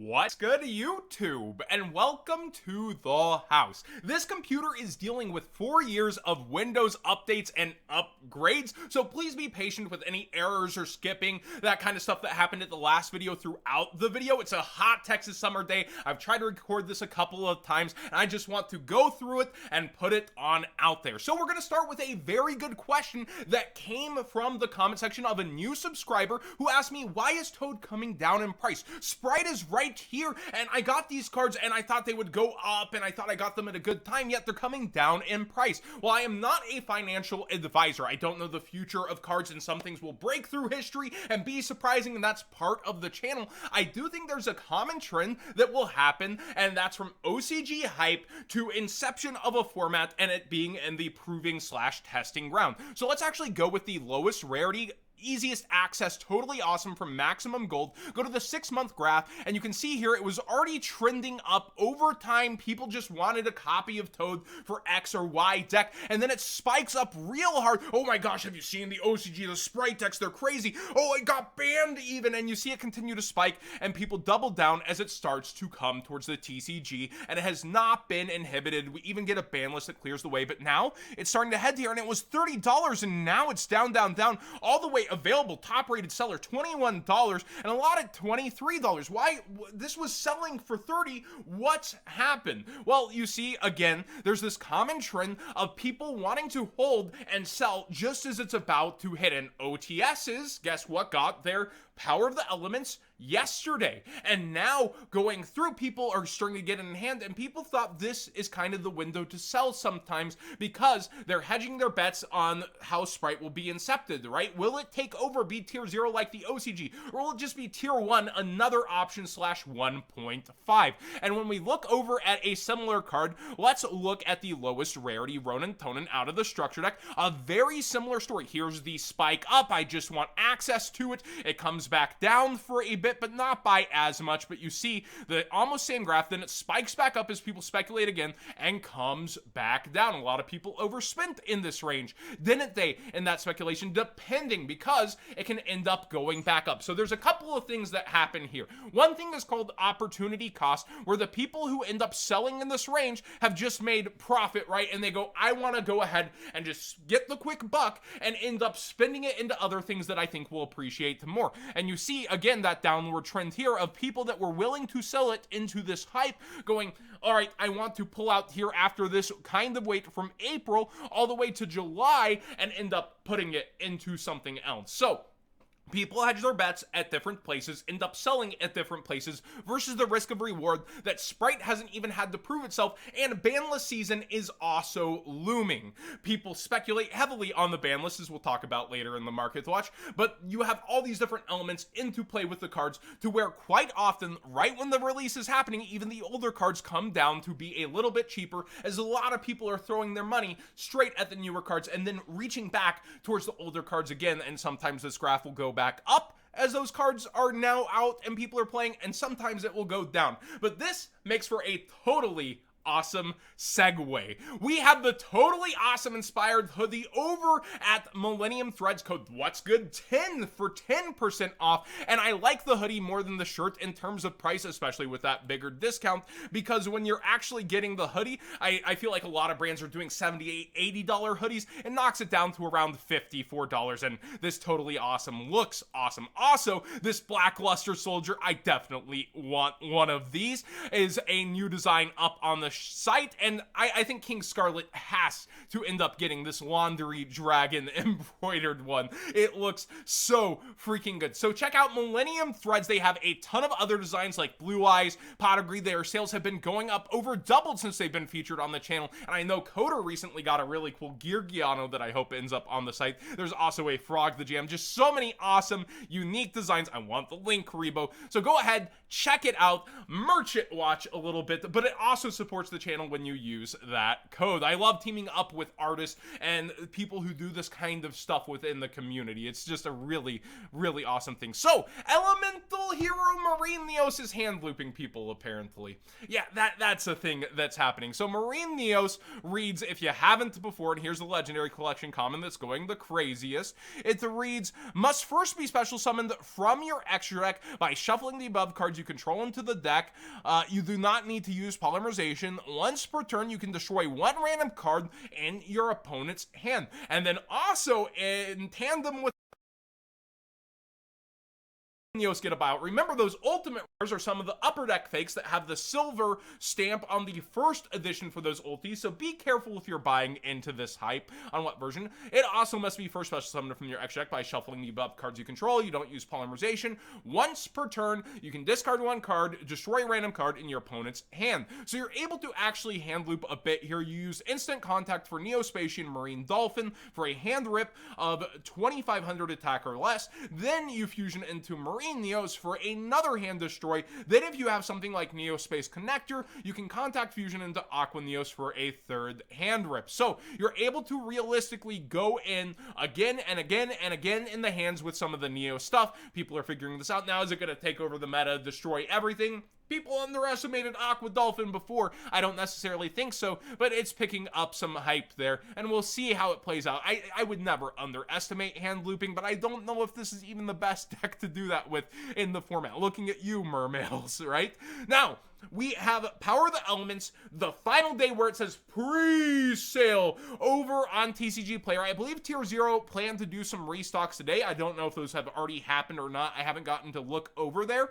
What's good, YouTube? And welcome to the house. This computer is dealing with 4 years of Windows updates and upgrades, so please be patient with any errors or skipping, that kind of stuff that happened at the last video throughout the video. It's a hot Texas summer day. I've tried to record this a couple of times, and I just want to go through it and put it on out there. So we're going to start with a very good question that came from the comment section of a new subscriber who asked me, why is Toad coming down in price? Sprite is right here, and I got these cards and I thought they would go up, and I thought I got them at a good time, yet they're coming down in price. Well, I am not a financial advisor. I don't know the future of cards, and some things will break through history and be surprising, and that's part of the channel. I do think there's a common trend that will happen, and that's from OCG hype to inception of a format and it being in the proving / testing ground. So let's actually go with the lowest rarity, easiest access, totally awesome from maximum gold. Go to the 6-month graph, and you can see here it was already trending up over time. People just wanted a copy of Toad for X or Y deck, and then it spikes up real hard. Oh my gosh, have you seen the OCG, the Sprite decks? They're crazy. Oh, it got banned even, and you see it continue to spike, and people double down as it starts to come towards the TCG, and it has not been inhibited. We even get a ban list that clears the way, but now it's starting to head here, and it was $30, and now it's down, all the way available. Top rated seller $21, and a lot at $23. Why? This was selling for $30. What's happened? Well, you see, again, there's this common trend of people wanting to hold and sell just as it's about to hit. And OTSs, guess what, got their Power of the Elements yesterday, and now going through, people are starting to get in hand, and people thought this is kind of the window to sell sometimes because they're hedging their bets on how Sprite will be incepted, right? Will it take over, be tier 0 like the OCG, or will it just be tier 1, another option / 1.5? And when we look over at a similar card, let's look at the lowest rarity, Ronin Tonin, out of the structure deck. A very similar story. Here's the spike up. I just want access to it. It comes back down for a bit, but not by as much. But you see the almost same graph, then it spikes back up as people speculate again and comes back down. A lot of people overspent in this range, didn't they, in that speculation, depending, because it can end up going back up. So there's a couple of things that happen here. One thing is called opportunity cost, where the people who end up selling in this range have just made profit, right? And they go, I want to go ahead and just get the quick buck, and end up spending it into other things that I think will appreciate more. And you see, again, that downward trend here of people that were willing to sell it into this hype, going, all right, I want to pull out here after this kind of wait from April all the way to July and end up putting it into something else. So people hedge their bets at different places, end up selling at different places, versus the risk of reward that Sprite hasn't even had to prove itself, and banlist season is also looming. People speculate heavily on the ban list, as we'll talk about later in the market watch, but you have all these different elements into play with the cards to where quite often, right when the release is happening, even the older cards come down to be a little bit cheaper, as a lot of people are throwing their money straight at the newer cards and then reaching back towards the older cards again, and sometimes this graph will go back up as those cards are now out and people are playing, and sometimes it will go down. But this makes for a totally awesome segue. We have the totally awesome inspired hoodie over at Millennium Threads, code What's Good 10 for 10% off, and I like the hoodie more than the shirt in terms of price, especially with that bigger discount, because when you're actually getting the hoodie, I feel like a lot of brands are doing $78, $80 hoodies, and knocks it down to around $54, and this totally awesome looks awesome. Also, this Black Luster Soldier, I definitely want one of these, is a new design up on the site, and I think King Scarlet has to end up getting this laundry dragon embroidered one. It looks so freaking good. So check out Millennium Threads. They have a ton of other designs like Blue Eyes, Pot Agree. Their sales have been going up, over doubled since they've been featured on the channel, and I know Coda recently got a really cool Geargiano that I hope ends up on the site. There's also a Frog the Jam. Just so many awesome, unique designs. I want the link, Rebo. So go ahead, check it out, merch it, watch a little bit, but it also supports supports the channel when you use that code. I love teaming up with artists and people who do this kind of stuff within the community. It's just a really, really awesome thing. So, elemental hero Mauren Neos is hand looping people, apparently. Yeah, that's a thing that's happening. So, Mauren Neos reads, if you haven't before, and here's the legendary collection common that's going the craziest. It reads, must first be special summoned from your extra deck by shuffling the above cards you control into the deck. You do not need to use polymerization. Once per turn, you can destroy one random card in your opponent's hand. And then also in tandem with Neos get about. Remember, those ultimate rares are some of the upper deck fakes that have the silver stamp on the first edition for those ultis, so be careful if you're buying into this hype on what version. It also must be first special summoned from your extra deck by shuffling the above cards you control. You don't use polymerization. Once per turn, you can discard one card, destroy a random card in your opponent's hand. So you're able to actually hand loop a bit here. You use instant contact for Neospatian Marine Dolphin for a hand rip of 2500 attack or less. Then you fusion into Marine Neos for another hand destroy. Then if you have something like Neospace Connector, you can contact fusion into Aqua Neos for a third hand rip. So you're able to realistically go in again and again and again in the hands with some of the Neo stuff. People are figuring this out now. Is it going to take over the meta, destroy everything? People underestimated Aqua Dolphin before. I don't necessarily think so, but it's picking up some hype there, and we'll see how it plays out. I would never underestimate hand looping, but I don't know if this is even the best deck to do that with in the format. Looking at you, Mermails, right? Now, we have Power of the Elements, the final day where it says pre-sale over on TCG Player. I believe Tier 0 planned to do some restocks today. I don't know if those have already happened or not. I haven't gotten to look over there.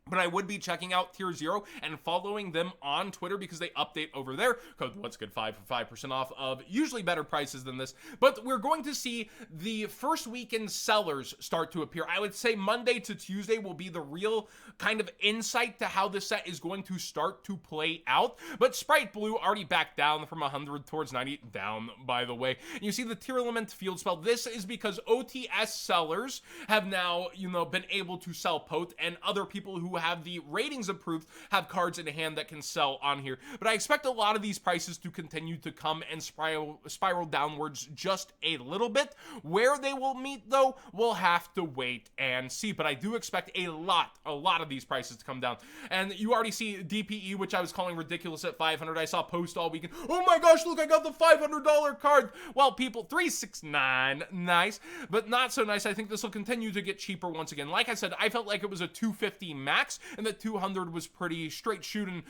But I would be checking out Tier 0 and following them on Twitter because they update over there. Code What's Good 5 for 5% off of usually better prices than this. But we're going to see the first weekend sellers start to appear. I would say Monday to Tuesday will be the real kind of insight to how this set is going to start to play out. But Sprite Blue already backed down from 100 towards 90. Down, by the way. And you see the Tier Element Field Spell. This is because OTS sellers have now, been able to sell Pote, and other people who have the ratings approved have cards in hand that can sell on here. But I expect a lot of these prices to continue to come and spiral downwards just a little bit. Where they will meet, though, we'll have to wait and see. But I do expect a lot of these prices to come down. And you already see DPE, which I was calling ridiculous at 500. I saw post all weekend. Oh my gosh, look, I got the $500 card. Well, people, 369, nice, but not so nice. I think this will continue to get cheaper once again. Like I said, I felt like it was a 250 max, and that 200 was pretty straight shooting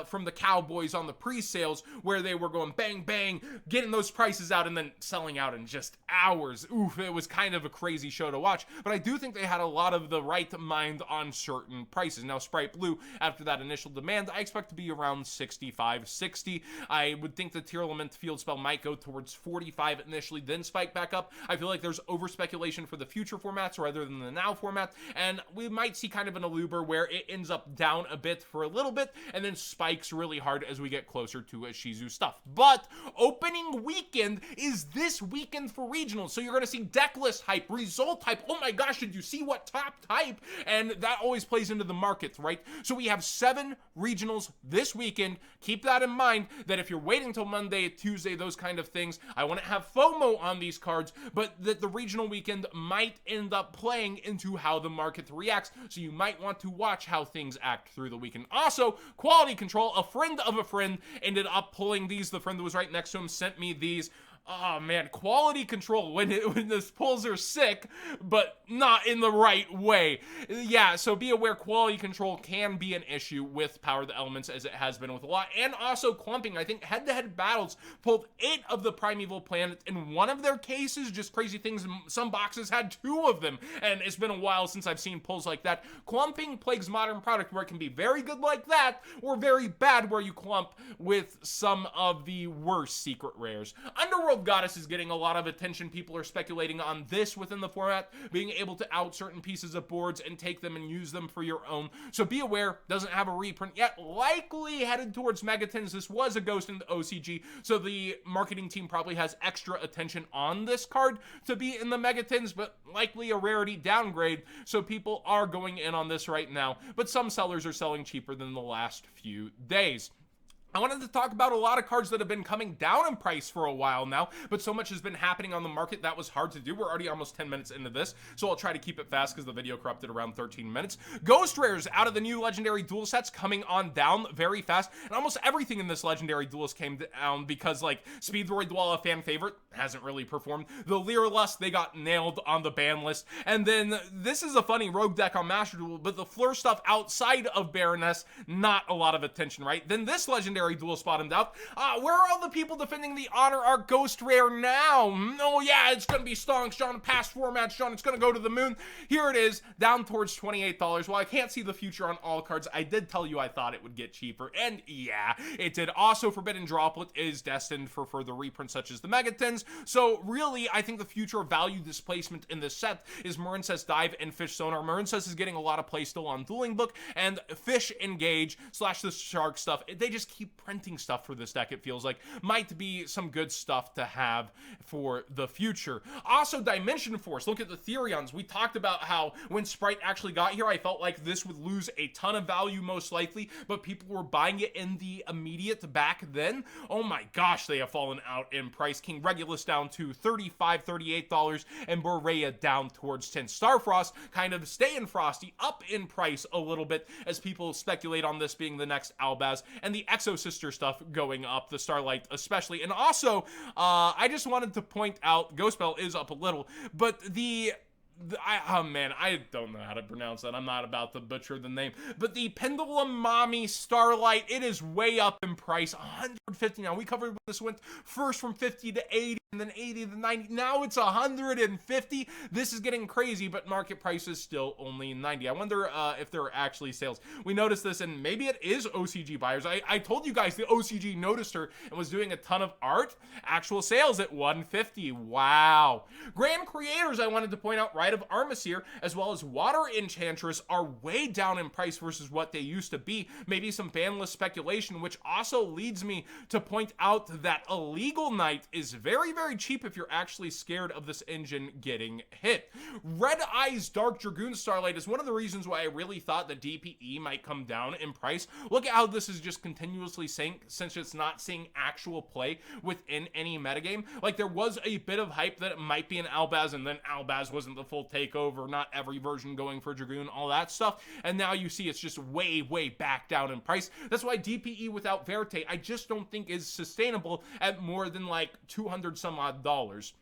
from the Cowboys on the pre-sales, where they were going bang, bang, getting those prices out and then selling out in just hours. Oof, it was kind of a crazy show to watch, but I do think they had a lot of the right mind on certain prices. Now, Sprite Blue, after that initial demand, I expect to be around 65, 60. I would think the Tier Element Field Spell might go towards 45 initially, then spike back up. I feel like there's over speculation for the future formats rather than the now format, and we might see kind of an Aluber where it ends up down a bit for a little bit and then spikes really hard as we get closer to a Shizu stuff. But opening weekend is this weekend for regionals, so you're going to see deck list hype, result hype. Oh my gosh, did you see what top type? And that always plays into the markets, right? So we have 7 regionals this weekend. Keep that in mind, that if you're waiting till Monday, Tuesday, those kind of things, I want to have FOMO on these cards, but that the regional weekend might end up playing into how the market reacts, so you might want to watch how things act through the weekend. Also, quality control, a friend of a friend ended up pulling these. The friend that was right next to him sent me these. Oh man, quality control when the pulls are sick, but not in the right way. Yeah, so be aware quality control can be an issue with Power of the Elements, as it has been with a lot. And also clumping. I think head-to-head battles pulled 8 of the Primeval planets in one of their cases. Just crazy things. Some boxes had 2 of them, and it's been a while since I've seen pulls like that. Clumping plagues modern product, where it can be very good like that, or very bad where you clump with some of the worst secret rares. Underworld Goddess is getting a lot of attention. People are speculating on this within the format, being able to out certain pieces of boards and take them and use them for your own. So be aware, doesn't have a reprint yet, likely headed towards Megatins. This was a ghost in the OCG, so the marketing team probably has extra attention on this card to be in the Megatins, but likely a rarity downgrade, so people are going in on this right now. But some sellers are selling cheaper than the last few days. I wanted to talk about a lot of cards that have been coming down in price for a while now, but so much has been happening on the market that was hard to do. We're already almost 10 minutes into this, so I'll try to keep it fast because the video corrupted around 13 minutes. Ghost rares out of the new legendary duel sets coming on down very fast, and almost everything in this legendary duels came down because, like, Speedroid, while a fan favorite, hasn't really performed. The Leer Lust, they got nailed on the ban list, and then this is a funny rogue deck on Master Duel, but the Fleur stuff outside of Baroness, not a lot of attention, right? Then this legendary duel spotted out. Where are all the people defending the Honor Art Ghost Rare now? Oh yeah, it's gonna be Stonks, John, past formats, John, it's gonna go to the moon. Here it is, down towards $28. While I can't see the future on all cards, I did tell you I thought it would get cheaper, and yeah, it did. Also, Forbidden Droplet is destined for further reprints such as the Megatons, so really, I think the future value displacement in this set is Mauren says Dive and Fish Sonar. Mauren says is getting a lot of play still on Dueling Book, and Fish Engage / the Shark stuff, they just keep printing stuff for this deck, it feels like. Might be some good stuff to have for the future. Also, Dimension Force, look at the Therions. We talked about how when Sprite actually got here, I felt like this would lose a ton of value most likely, but people were buying it in the immediate back then. Oh my gosh, they have fallen out in price. King Regulus down to $35, $38, and Borea down towards 10. Starfrost kind of staying frosty, up in price a little bit as people speculate on this being the next Albaz, and the Exo Sister stuff going up, the Starlight especially. And also, I just wanted to point out, Ghostbell is up a little, but oh man, I don't know how to pronounce that. I'm not about to butcher the name. But the Pendulum Mommy Starlight, it is way up in price. 150 now. We covered when this went first from 50 to 80 and then 80 to 90. Now it's 150. This is getting crazy, but market price is still only 90. I wonder if there are actually sales. We noticed this, and maybe it is OCG buyers. I told you guys the OCG noticed her and was doing a ton of art. Actual sales at 150. Wow. Grand Creators, I wanted to point out, right, of Armaseer as well as Water Enchantress are way down in price versus what they used to be. Maybe some banlist speculation, which also leads me to point out that Illegal Knight is very, very cheap if you're actually scared of this engine getting hit. Red Eyes Dark Dragoon Starlight is one of the reasons why I really thought that DPE might come down in price. Look at how this is just continuously sank since it's not seeing actual play within any metagame. Like, there was a bit of hype that it might be an Albaz, and then Albaz wasn't the full takeover, not every version going for Dragoon, all that stuff, and now you see it's just way, way back down in price. That's why DPE without Verite, I just don't think is sustainable at more than like 200 some odd dollars.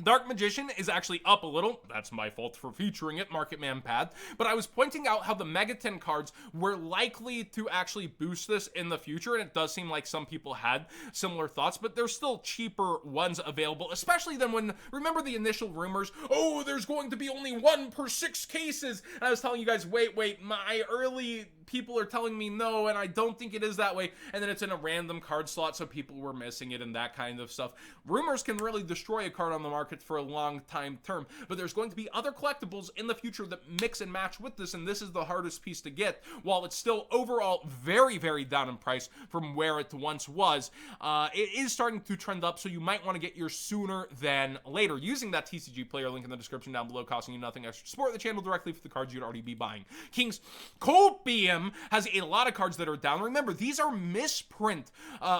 Dark Magician is actually up a little. That's my fault for featuring it, Marketman Pad. But I was pointing out how the Megaton cards were likely to actually boost this in the future, and it does seem like some people had similar thoughts, but there's still cheaper ones available, especially than when, remember the initial rumors, oh, there's going to be only 1 per 6 cases, and I was telling you guys, wait, my early people are telling me no, and I don't think it is that way, and then it's in a random card slot, so people were missing it and that kind of stuff. Rumors can really destroy a card on the market for a long time term, but there's going to be other collectibles in the future that mix and match with this, and this is the hardest piece to get. While it's still overall very, very down in price from where it once was, it is starting to trend up, so you might want to get yours sooner than later using that TCG player link in the description down below, costing you nothing extra. Support the channel directly for the cards you'd already be buying. King's Copium has a lot of cards that are down. Remember, these are misprint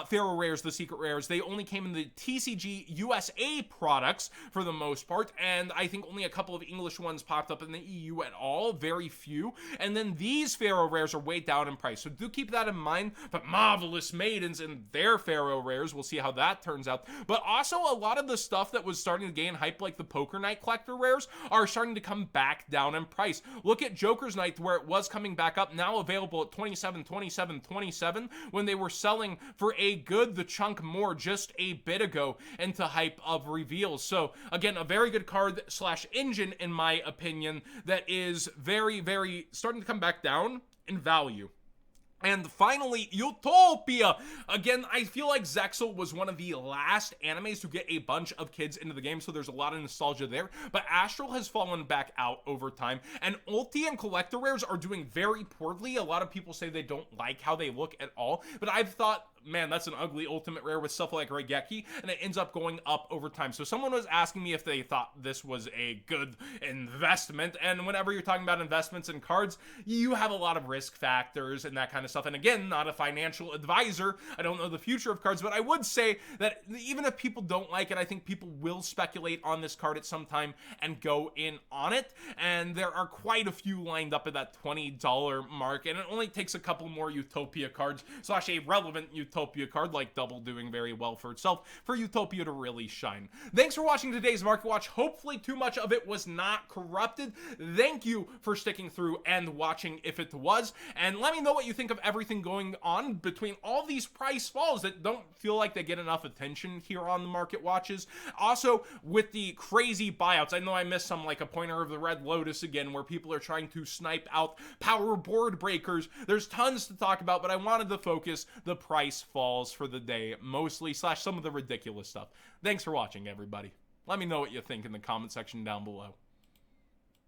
Pharaoh Rares, the secret rares. They only came in the TCG USA products for the most part, and I think only a couple of English ones popped up in the EU at all, very few. And then these Pharaoh Rares are way down in price, so do keep that in mind. But Marvelous Maidens and their Pharaoh Rares, we'll see how that turns out. But also, a lot of the stuff that was starting to gain hype, like the Poker Night Collector Rares, are starting to come back down in price. Look at Joker's Night, where it was coming back up, now available at 27, 27, 27, when they were selling for a good the chunk more just a bit ago into hype of reveals. So again, a very good card slash engine, in my opinion, that is very, very starting to come back down in value. And finally, Utopia. Again, I feel like Zexal was one of the last animes to get a bunch of kids into the game, so there's a lot of nostalgia there. But Astral has fallen back out over time, and Ulti and Collector Rares are doing very poorly. A lot of people say they don't like how they look at all, but I've thought man, that's an ugly ultimate rare with stuff like Raigeki, and it ends up going up over time. So someone was asking me if they thought this was a good investment, and whenever you're talking about investments in cards, you have a lot of risk factors and that kind of stuff. And again, not a financial advisor, I don't know the future of cards, but I would say that even if people don't like it, I think people will speculate on this card at some time and go in on it, and there are quite a few lined up at that $20 mark, and it only takes a couple more Utopia cards / a relevant Utopia card like Double doing very well for itself for Utopia to really shine. Thanks for watching today's Market Watch. Hopefully too much of it was not corrupted. Thank you for sticking through and watching if it was, and let me know what you think of everything going on between all these price falls that don't feel like they get enough attention here on the Market Watches. Also, with the crazy buyouts, I know I missed some, like a pointer of the Red Lotus again, where people are trying to snipe out power board breakers. There's tons to talk about, but I wanted to focus the price falls for the day mostly, / some of the ridiculous stuff. Thanks for watching, everybody. Let me know what you think in the comment section down below.